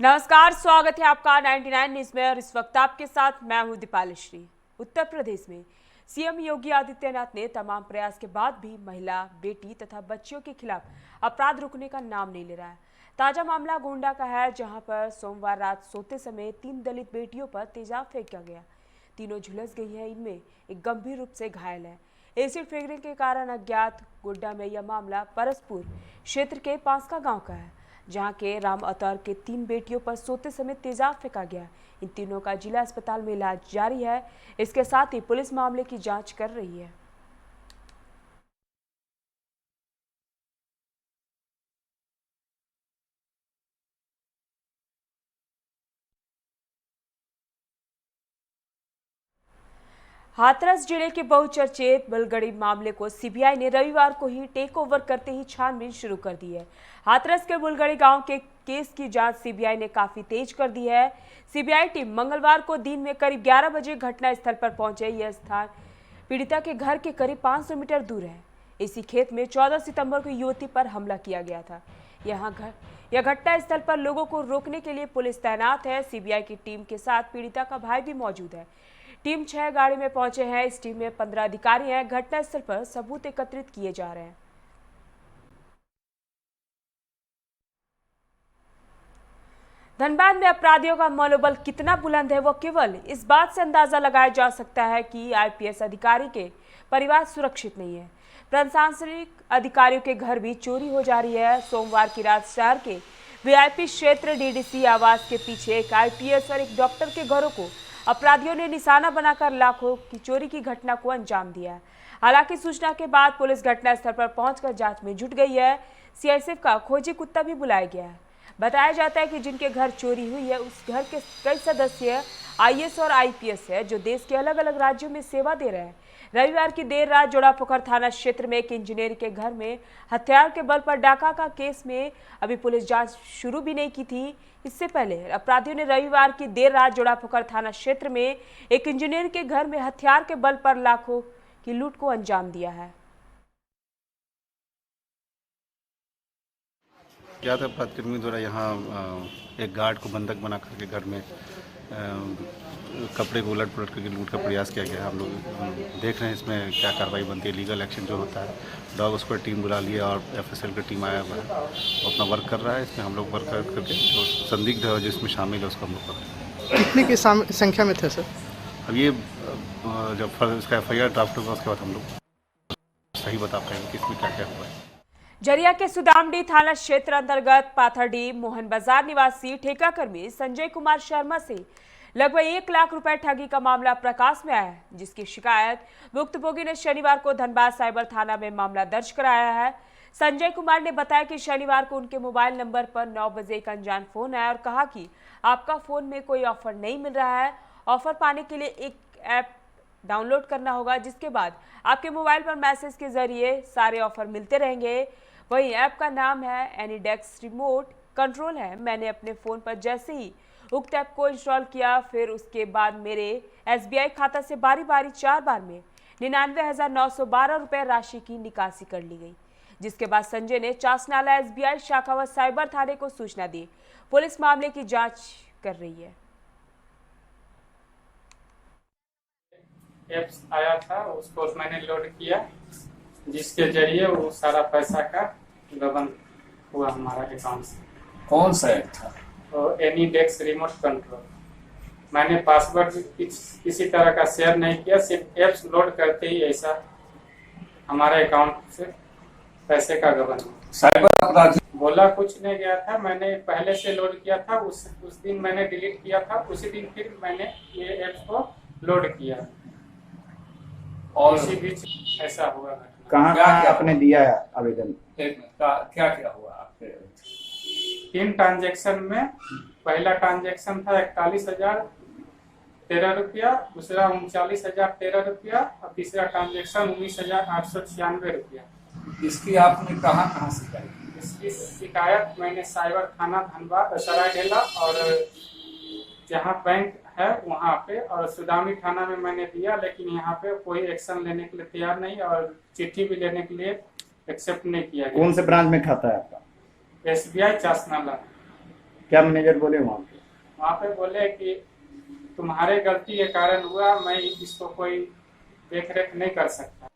नमस्कार, स्वागत है आपका 99 न्यूज में और इस वक्त आपके साथ मैं हूं दीपाली। उत्तर प्रदेश में सीएम योगी आदित्यनाथ ने तमाम प्रयास के बाद भी महिला, बेटी तथा बच्चियों के खिलाफ अपराध रुकने का नाम नहीं ले रहा है। ताजा मामला गोंडा का है, जहां पर सोमवार रात सोते समय 3 दलित बेटियों पर तेजाब फेंका गया। तीनों झुलस गई हैं, इनमें एक गंभीर रूप से घायल है। एसिड फेंकने के कारण अज्ञात। गोड्डा में यह मामला परसपुर क्षेत्र के पांसका गांव का है, जहां के राम अतौर के 3 बेटियों पर सोते समय तेजाब फेंका गया। इन तीनों का जिला अस्पताल में इलाज जारी है। इसके साथ ही पुलिस मामले की जांच कर रही है। हाथरस जिले के बहुचर्चित बलगड़ी मामले को सीबीआई ने रविवार को ही टेक ओवर करते ही छानबीन शुरू कर दी है। हाथरस के बुलगड़ी गांव के केस की जांच सीबीआई ने काफी तेज कर दी है। सीबीआई टीम मंगलवार को दिन में करीब 11 बजे घटना स्थल पर पहुंचे। यह स्थान पीड़िता के घर के करीब 500 मीटर दूर है। इसी खेत में 14 सितंबर को युवती पर हमला किया गया था। यह घटना स्थल पर लोगों को रोकने के लिए पुलिस तैनात है। सीबीआई की टीम के साथ पीड़िता का भाई भी मौजूद है। टीम 6 गाड़ी में पहुंचे हैं। इस टीम में 15 अधिकारी हैं। घटनास्थल पर सबूत एकत्रित किए जा रहे हैं। धनबाद में अपराधियों का मनोबल कितना बुलंद है, वो केवल इस बात से अंदाजा लगाया जा सकता है कि आईपीएस अधिकारी के परिवार सुरक्षित नहीं है। प्रशासनिक अधिकारियों के घर भी चोरी हो जा रही है। सोमवार की रात शहर के वीआईपी क्षेत्र डीडीसी आवास के पीछे एक आईपीएस और एक डॉक्टर के घरों को अपराधियों ने निशाना बनाकर लाखों की चोरी की घटना को अंजाम दिया है। हालांकि सूचना के बाद पुलिस घटनास्थल पर पहुंचकर जांच में जुट गई है। सीआईएसएफ का खोजी कुत्ता भी बुलाया गया है। बताया जाता है कि जिनके घर चोरी हुई है, उस घर के कई सदस्य आईएएस और आईपीएस है, जो देश के अलग अलग राज्यों में सेवा दे रहे हैं। रविवार की देर रात जोड़ापोखर थाना क्षेत्र में एक इंजीनियर के घर में हथियार के बल पर डाका का केस में अभी पुलिस जांच शुरू भी नहीं की थी। इससे पहले अपराधियों ने रविवार की देर रात जोड़ापोखर थाना क्षेत्र में एक इंजीनियर के घर में हथियार के बल पर लाखों की लूट को अंजाम दिया है। क्या था प्राथमिक द्वारा यहाँ एक गार्ड को बंधक बना करके घर में कपड़े को उलट पुलट करके लूट का प्रयास किया गया। हम लोग देख रहे हैं इसमें क्या कार्रवाई बनती है, लीगल एक्शन जो होता है। डॉग स्क्वाड टीम बुला लिया और एफएसएल की टीम आया हुआ है, वो अपना वर्क कर रहा है। इसमें हम लोग वर्क करके जो संदिग्ध है जिसमें शामिल है उसका हम लोग कर रहे हैं। कितने की संख्या में थे सर? अब ये जब इसका FIR ड्राफ्ट होगा उसके बाद हम लोग सही बता पाएंगे कि इसमें क्या क्या हुआ है। झरिया के सुदामडी थाना क्षेत्र अंतर्गत पाथरडी मोहन बाजार निवासी ठेका कर्मी संजय कुमार शर्मा से लगभग 1 लाख रुपए ठगी का मामला प्रकाश में आया है, जिसकी शिकायत भुक्तभोगी ने शनिवार को धनबाद साइबर थाना में मामला दर्ज कराया है। संजय कुमार ने बताया कि शनिवार को उनके मोबाइल नंबर पर 9 बजे एक अनजान फोन आया और कहा कि आपका फोन में कोई ऑफर नहीं मिल रहा है। ऑफर पाने के लिए एक ऐप डाउनलोड करना होगा, जिसके बाद आपके मोबाइल पर मैसेज के जरिए सारे ऑफर मिलते रहेंगे। वही ऐप का नाम है एनीडेक्स रिमोट कंट्रोल है। मैंने अपने फ़ोन पर जैसे ही उक्त ऐप को इंस्टॉल किया, फिर उसके बाद मेरे SBI खाता से बारी बारी 4 बार में 99,912 रुपये राशि की निकासी कर ली गई, जिसके बाद संजय ने चासनाला SBI शाखा व साइबर थाने को सूचना दी। पुलिस मामले की जांच कर रही है। एप्स आया था, उसको मैंने लोड किया, जिसके जरिए वो सारा पैसा का गबन हुआ हमारा अकाउंट से। कौन सा ऐप था? और एनीडेक्स रिमोट कंट्रोल। मैंने पासवर्ड किसी तरह का शेयर नहीं किया, सिर्फ एप्स लोड करते ही ऐसा हमारे अकाउंट से पैसे का गबन हुआ। साइबर अपराधी बोला कुछ नहीं गया था, मैंने पहले से लोड किया था। उस दिन मैंने डिलीट किया था, उसी दिन फिर मैंने ये एप्स को लोड किया और इसी बीच ऐसा हुआ। कहाँ आपने दिया है आवेदन? क्या क्या हुआ आपके? 3 ट्रांजेक्शन में, पहला ट्रांजेक्शन था 41,013 रुपया, दूसरा 39,013 रुपया और तीसरा ट्रांजेक्शन 19,896 रुपया। इसकी आपने कहाँ शिकायत? इसकी शिकायत मैंने साइबर थाना धनबाद सरायढेला और जहाँ बैंक है वहाँ पे और सुदामी थाना में मैंने दिया, लेकिन यहाँ पे कोई एक्शन लेने के लिए तैयार नहीं और चिट्ठी भी लेने के लिए एक्सेप्ट नहीं किया गया। कौन से ब्रांच में खाता है आपका? SBI चासनाला। क्या मैनेजर बोले वहाँ पे? वहाँ पे बोले कि तुम्हारे गलती के कारण हुआ, मैं इसको कोई देख रेख नहीं कर सकता।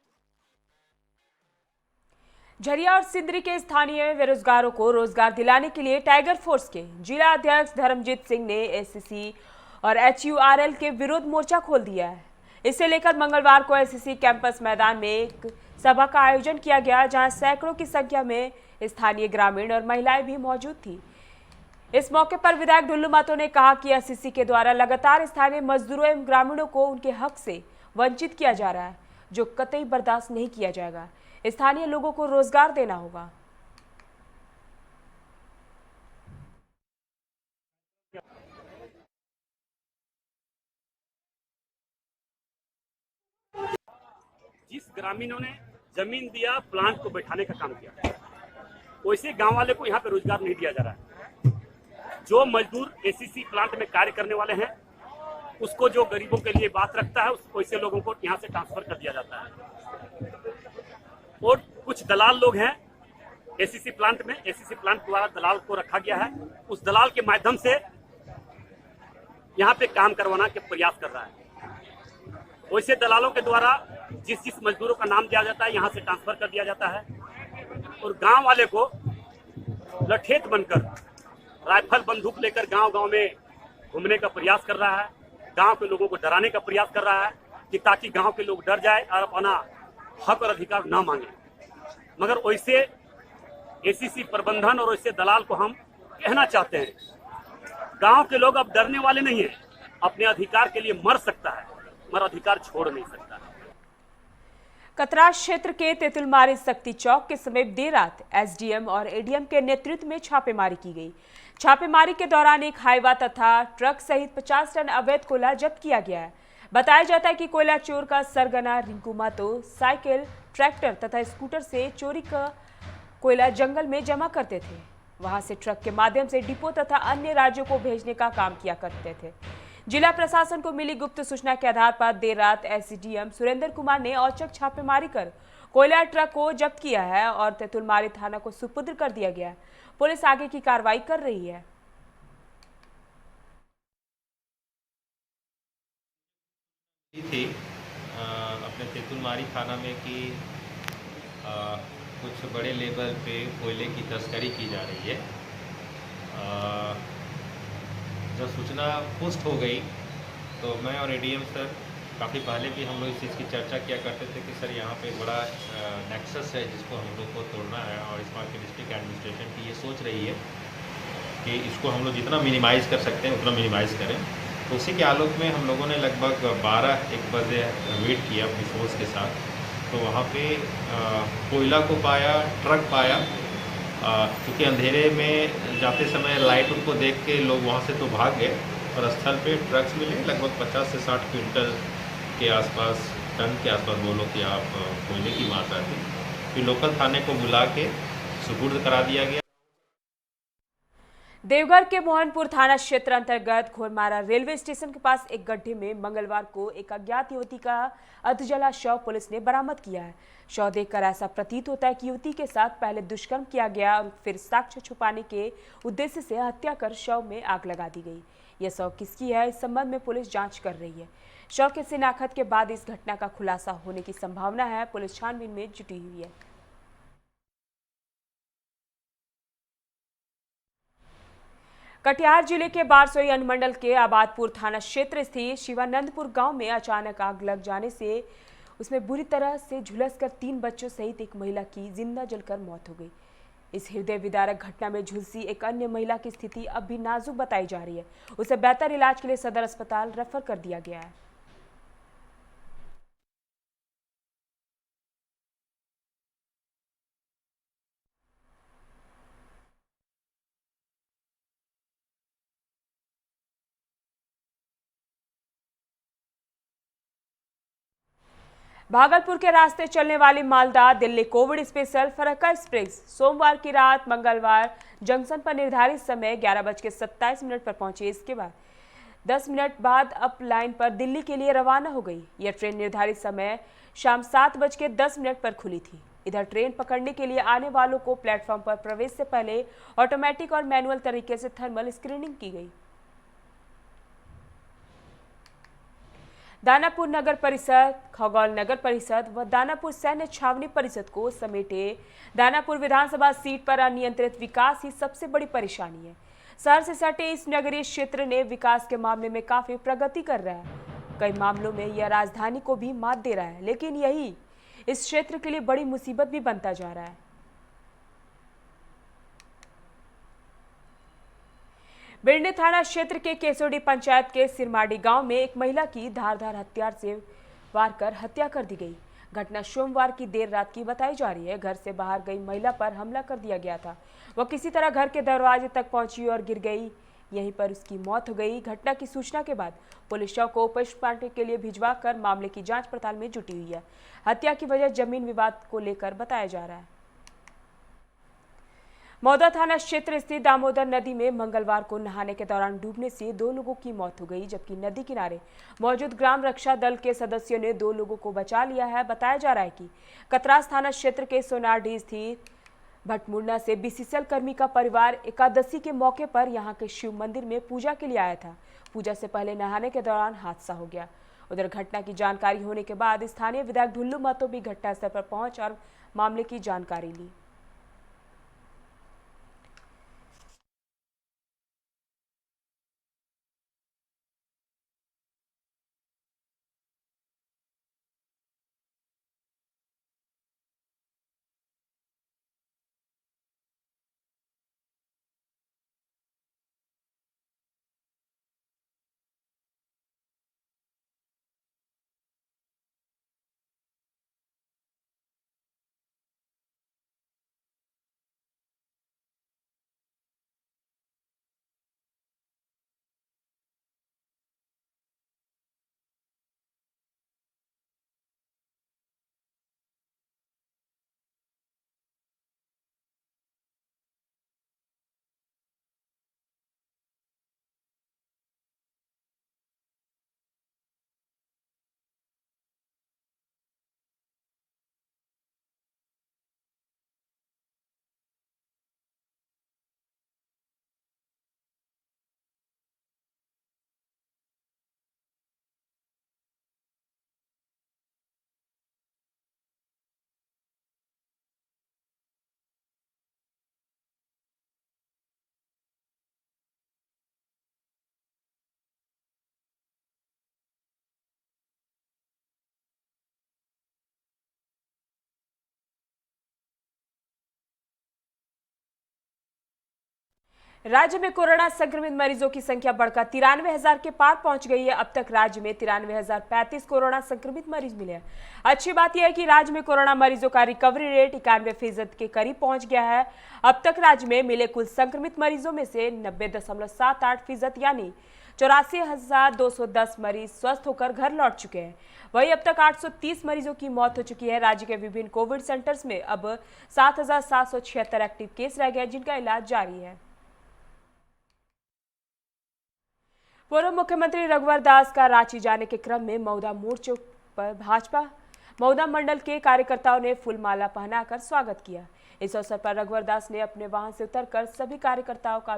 झरिया और सिंदरी के स्थानीय बेरोजगारों को रोजगार दिलाने के लिए टाइगर फोर्स के जिला अध्यक्ष धर्मजीत सिंह ने एससीसी और HURL के विरोध मोर्चा खोल दिया है। इसे लेकर मंगलवार को एससीसी कैंपस मैदान में एक सभा का आयोजन किया गया, जहां सैकड़ों की संख्या में स्थानीय ग्रामीण और महिलाएं भी मौजूद थी। इस मौके पर विधायक डुल्लू महतो ने कहा कि एससीसी के द्वारा लगातार स्थानीय मजदूरों एवं ग्रामीणों को उनके हक से वंचित किया जा रहा है, जो कतई बर्दाश्त नहीं किया जाएगा। स्थानीय लोगों को रोजगार देना होगा। जिस ग्रामीणों ने जमीन दिया, प्लांट को बैठाने का काम किया, वैसे गांव वाले को यहाँ पे रोजगार नहीं दिया जा रहा है। जो मजदूर एससीसी प्लांट में कार्य करने वाले हैं, उसको जो गरीबों के लिए बात रखता है, वैसे लोगों को यहाँ से ट्रांसफर कर दिया जाता है। और कुछ दलाल लोग हैं एससीसी प्लांट में, एससीसी प्लांट द्वारा दलाल को रखा गया है, उस दलाल के माध्यम से यहाँ पे काम करवाना के प्रयास कर रहा है। वैसे दलालों के द्वारा जिस मजदूरों का नाम दिया जाता है, यहाँ से ट्रांसफर कर दिया जाता है और गांव वाले को लठेत बनकर राइफल बंदूक लेकर गांव-गांव में घूमने का प्रयास कर रहा है। गांव के लोगों को डराने का प्रयास कर रहा है कि ताकि गांव के लोग डर जाए और अपना हक और अधिकार ना मांगे। मगर वैसे एससीसी प्रबंधन और वैसे दलाल को हम कहना चाहते हैं, गांव के लोग अब डरने वाले नहीं हैं। अपने अधिकार के लिए मर सकता है, मगर अधिकार छोड़ नहीं सकता है। कतराश क्षेत्र के तेतुलमारी शक्ति चौक के समीप देर रात एसडीएम और एडीएम के नेतृत्व में छापेमारी की गई। छापेमारी के दौरान एक हाईवा तथा ट्रक सहित 50 टन अवैध कोयला जब्त किया गया है। बताया जाता है कि कोयला चोर का सरगना रिंकू महतो साइकिल, ट्रैक्टर तथा स्कूटर से चोरी का कोयला जंगल में जमा करते थे। वहां से ट्रक के माध्यम से डिपो तथा अन्य राज्यों को भेजने का काम किया करते थे। जिला प्रशासन को मिली गुप्त सूचना के आधार पर देर रात एसडीएम सुरेंद्र कुमार ने औचक छापेमारी कर कोयला ट्रक को जब्त किया है और तेतुलमारी थाना को सुपुर्द कर दिया गया है। पुलिस आगे की कार्रवाई कर रही है। थी अपने तेतुलमारी थाना में कि कुछ बड़े लेवल पे कोयले की तस्करी की जा रही है। जब सूचना पोस्ट हो गई तो मैं और एडीएम सर काफ़ी पहले भी हम लोग इस चीज़ की चर्चा किया करते थे कि सर यहाँ पे बड़ा नेक्सस है जिसको हम लोग को तोड़ना है और इस बार की डिस्ट्रिक्ट एडमिनिस्ट्रेशन की ये सोच रही है कि इसको हम लोग जितना मिनिमाइज़ कर सकते हैं उतना मिनिमाइज़ करें। तो उसी के आलोक में हम लोगों ने लगभग 12-1 बजे वेट किया अपनी फोर्स के साथ। तो वहाँ पे कोयला को पाया, ट्रक पाया। क्योंकि अंधेरे में जाते समय लाइट उनको देख के लोग वहाँ से तो भाग गए, और स्थल पे ट्रक्स मिले लगभग 50 से 60 क्विंटल के आसपास, टन के आसपास बोलो कि आप कोयले की मात्रा थी। फिर लोकल थाने को बुला के सुपुर्द करा दिया गया। देवघर के मोहनपुर थाना क्षेत्र अंतर्गत घोरमारा रेलवे स्टेशन के पास एक गड्ढे में मंगलवार को एक अज्ञात युवती का अधजला शव पुलिस ने बरामद किया है। शव देखकर ऐसा प्रतीत होता है कि युवती के साथ पहले दुष्कर्म किया गया और फिर साक्ष्य छुपाने के उद्देश्य से हत्या कर शव में आग लगा दी गई। यह शव किसकी है, इस संबंध में पुलिस जांच कर रही है। शव के शिनाख्त के बाद इस घटना का खुलासा होने की संभावना है। पुलिस छानबीन में जुटी हुई है। कटिहार जिले के बारसोई अनुमंडल के आबादपुर थाना क्षेत्र स्थित शिवानंदपुर गांव में अचानक आग लग जाने से उसमें बुरी तरह से झुलसकर 3 बच्चों सहित एक महिला की जिंदा जलकर मौत हो गई। इस हृदय विदारक घटना में झुलसी एक अन्य महिला की स्थिति अब भी नाजुक बताई जा रही है। उसे बेहतर इलाज के लिए सदर अस्पताल रेफर कर दिया गया है। भागलपुर के रास्ते चलने वाली Malda Delhi Covid special Farakka express सोमवार की रात मंगलवार जंक्शन पर निर्धारित समय 11:27 पर पहुंची। इसके बाद 10 मिनट बाद अप लाइन पर दिल्ली के लिए रवाना हो गई। यह ट्रेन निर्धारित समय शाम 7:10 पर खुली थी। इधर ट्रेन पकड़ने के लिए आने वालों को प्लेटफॉर्म पर प्रवेश से पहले ऑटोमेटिक और मैनुअल तरीके से थर्मल स्क्रीनिंग की गई। दानापुर नगर परिषद, खगौल नगर परिषद व दानापुर सैन्य छावनी परिषद को समेटे दानापुर विधानसभा सीट पर अनियंत्रित विकास ही सबसे बड़ी परेशानी है। शहर से सटे इस नगरीय क्षेत्र ने विकास के मामले में काफी प्रगति कर रहा है। कई मामलों में यह राजधानी को भी मात दे रहा है, लेकिन यही इस क्षेत्र के लिए बड़ी मुसीबत भी बनता जा रहा है। बिरनी थाना क्षेत्र के केसोडी पंचायत के सिरमाडी गांव में एक महिला की धारदार हथियार से वार कर हत्या कर दी गई। घटना सोमवार की देर रात की बताई जा रही है। घर से बाहर गई महिला पर हमला कर दिया गया था। वह किसी तरह घर के दरवाजे तक पहुंची और गिर गई। यहीं पर उसकी मौत हो गई। घटना की सूचना के बाद पुलिस शव को पोस्टमार्टम के लिए भिजवा कर मामले की जांच पड़ताल में जुटी हुई है। हत्या की वजह जमीन विवाद को लेकर बताया जा रहा है। मौदा थाना क्षेत्र स्थित दामोदर नदी में मंगलवार को नहाने के दौरान डूबने से 2 लोगों की मौत हो गई, जबकि नदी किनारे मौजूद ग्राम रक्षा दल के सदस्यों ने 2 लोगों को बचा लिया है। बताया जा रहा है कि कतरास थाना क्षेत्र के सोनारडीह स्थित भटमुंडा से बीसीसीएल कर्मी का परिवार एकादशी के मौके पर यहां के शिव मंदिर में पूजा के लिए आया था। पूजा से पहले नहाने के दौरान हादसा हो गया। उधर घटना की जानकारी होने के बाद स्थानीय विधायक ढुल्लू महतो भी घटनास्थल पर पहुंच और मामले की जानकारी ली। राज्य में कोरोना संक्रमित मरीजों की संख्या बढ़कर 93,000 के पार पहुंच गई है। अब तक राज्य में 93,035 कोरोना संक्रमित मरीज मिले हैं। अच्छी बात यह है कि राज्य में कोरोना मरीजों का रिकवरी रेट 91% के करीब पहुंच गया है। अब तक राज्य में मिले कुल संक्रमित मरीजों में से 90.78% यानी 84,210 मरीज स्वस्थ होकर घर लौट चुके हैं। वहीं अब तक 830 मरीजों की मौत हो चुकी है। राज्य के विभिन्न कोविड सेंटर्स में अब 7,776 एक्टिव केस रह गए, जिनका इलाज जारी है। पूर्व मुख्यमंत्री रघुवर दास का रांची जाने के क्रम में मौदा मोर्चे पर भाजपा मौदा मंडल के कार्यकर्ताओं ने फूलमाला पहनाकर स्वागत किया। इस अवसर पर रघुवर दास ने अपने वाहन से उतरकर सभी कार्यकर्ताओं का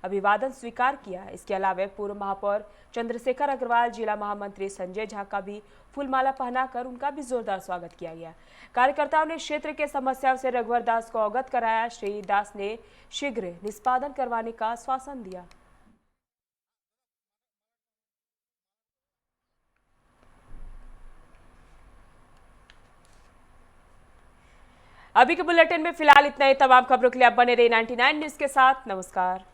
अभिवादन स्वीकार किया। इसके अलावा पूर्व महापौर चंद्रशेखर अग्रवाल, जिला महामंत्री संजय झा का भी फूलमाला पहनाकर उनका भी जोरदार स्वागत किया गया। कार्यकर्ताओं ने क्षेत्र के समस्याओं से रघुवर दास को अवगत कराया। श्री दास ने शीघ्र निष्पादन करवाने का आश्वासन दिया। अभी के बुलेटिन में फिलहाल इतना ही। तमाम खबरों के लिए आप बने रहिए 99 न्यूज के साथ। नमस्कार।